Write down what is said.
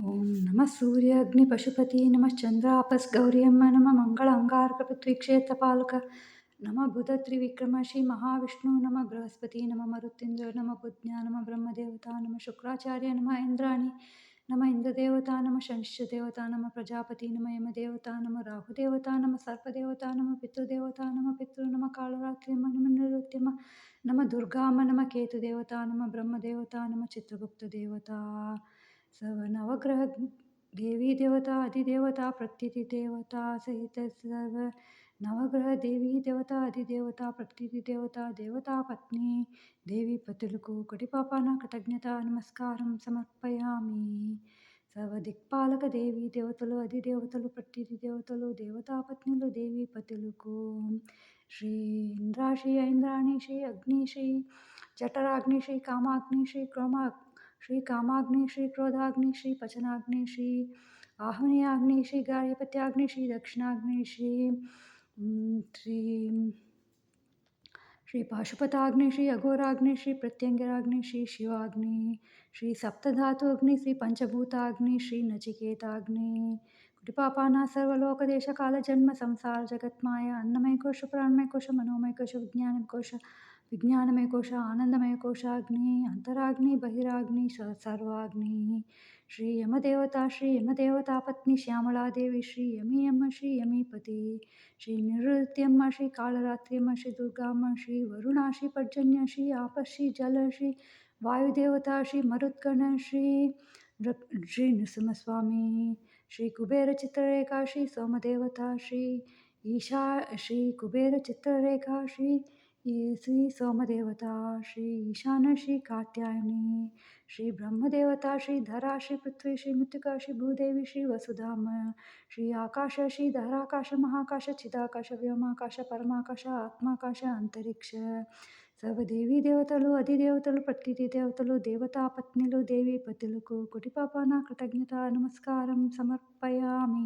ఓం నమ సూర్య అగ్ని పశుపతి నమ చంద్రాపస్గౌర్యమ్మ నమ మంగళ అంగారక పృథ్వీ క్షేత్రపాలక నమ బుధ త్రివిక్రమ శ్రీ మహావిష్ణు నమ బృహస్పతి నమ మరుత్యుంజయ నమ బుజ్ఞ నమ బ్రహ్మదేవత నమ శుక్రాచార్య నమ ఇంద్రాణి నమ ఇంద్రదేవత నమ శనిశ్చదేవత నమ ప్రజాపతి నమ యమదేవత నమ రాహుదేవత నమ సర్పదేవత నమ పితృదేవత నమ పితృ నమ కాళరాత్రిమ నమ నిరుత్యమ నమ దుర్గామ నమ కేతుదేవత నమ బ్రహ్మదేవత నమ చిత్రగుప్త దేవత सर्व नवग्रह देवी देवता अधिदेवता प्रकृति देवता सहित सर्व नवग्रह देवी देवता अधिदेवता प्रकृति देवता देवता पत्नी देवी पతులకు కటిపాపాన కృతజ్ఞత నమస్కారం సమర్పయామి సర్వ దిక్పాలక దేవీ దేవతలు అధిదేవతలు ప్రకృతి దేవతలు దేవతా పత్నులు దేవీ పతులకు శ్రీ ఇంద్రాశ్రీ ఐంద్రాణి శ్రీ అగ్ని శ్రీ జఠరాగ్ని శ్రీ కామాగ్ని శ్రీ క్రోమా श्री कामाग्नि श्री क्रोधाग्नि श्री पचनाग्नि श्री आह्वनीयाग्नि श्री गार्हपत्याग्नि श्री दक्षिणाग्नि श्री श्री श्री पाशुपताग्नि श्री अघोराग्नि श्री प्रत्यंगिराग्नि श्री शिवाग्नि श्री सप्तधातु अग्नि श्री पंचभूताग्नि श्री नचिकेताग्नि कुटिपापाना सर्वलोक देश काल जन्म संसार जगत माया अन्नमय कोश प्राणमय कोश मनोमय कोश विज्ञान कोश विज्ञानमय कोश आनंदमय कोशाग्नि अंतराग्नि बहिराग्नि सर्वाग्नि श्री यमदेवता श्री यमदेवता पत्नी श्यामला देवी श्री यमी अम्म श्री यमीपति श्री निरुत्यम्म श्री कालरात्रियम्म श्री दुर्गाम्म श्री वरुणा श्री पर्जन्य श्री आप श्री जल श्री वायुदेवता श्री मरुद्गण श्री श्री नृसिंहस्वामी श्री कुबेर चित्ररेखा श्री सोमदेवता श्री ईशा श्री कुबेर चित्ररेखा श्री श्री सोमदेवता श्री ईशान श्री कात्यायनी श्री ब्रह्मदेवता श्री धरा श्री पृथ्वी श्री मृत्तिका श्री भूदेवी श्री वसुधाम श्री आकाश श्री धराकाश महाकाश चिदाकाश व्योमाकाश परमाकाश आत्माकाश अंतरिक्ष सर्व देवी देवतలు అధిదేవతలు ప్రకృతి దేవతలు దేవతా పత్నులు దేవి పతులకు కోటిపాపాన కృతజ్ఞత నమస్కారం సమర్పయామి.